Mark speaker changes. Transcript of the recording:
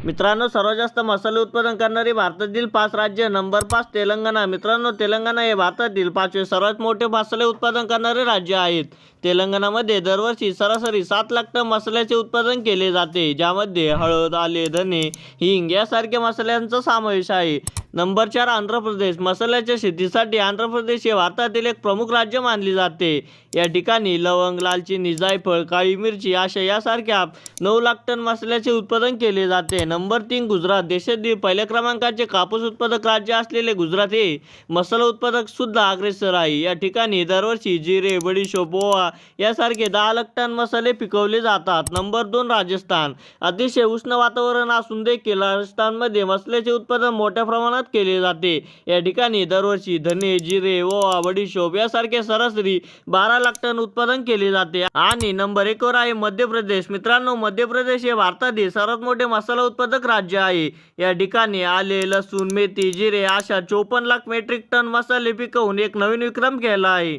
Speaker 1: मित्रांनो, सर्वात जास्त मसाले उत्पादन करणारी भारतातील 5 राज्य. नंबर 5 तेलंगणा. मित्रांनो, तेलंगणा हे भारतातील 5वे सर्वात मोठे मसाले उत्पादन करणारे राज्य आहेत. तेलंगणामध्ये दरवर्षी सरासरी 7 लाख टन मसाल्याचे उत्पादन केले जाते, ज्यामध्ये हळद, आले, धने, हिंग यासारख्या मसाल्यांचा समावेश आहे. नंबर 4 आंध्र प्रदेश. मसाल्याच्या शेतीसाठी आंध्र प्रदेश हे भारतातील एक प्रमुख राज्य मानले जाते. या ठिकाणी लवंग, दालचिनी, जायफळ, काळी मिरची अशा यासारख्या 9 लाख टन मसाल्याचे उत्पादन केले जाते. नंबर 3 गुजरात. देशातील पहिल्या क्रमांकाचे कापूस उत्पादक राज्य असलेले गुजरात हे मसाला उत्पादक सुद्धा अग्रेसर आहे. या ठिकाणी दरवर्षी जिरे, बडीशोप, ओवा यासारखे 10 लाख टन मसाले पिकवले जातात. नंबर 2 राजस्थान. अतिशय उष्ण वातावरण असून देखील राजस्थानमध्ये मसाल्याचे उत्पादन मोठ्या प्रमाणात केले जाते. या ठिकाणी दरवर्षी धने, जिरे, ओवा, बडीशोप यासारखे सरासरी 12 लाख टन उत्पादन केले जाते. आणि नंबर 1 वर आहे मध्य प्रदेश. मित्रांनो, मध्य प्रदेश हे भारतातील सर्वात मोठे मसाला उत्पादक राज्य आहे. या ठिकाणी आले, लसूण, मेथी, जिरे अशा 54 लाख मेट्रिक टन मसाले पिकवून एक नवीन विक्रम केला आहे.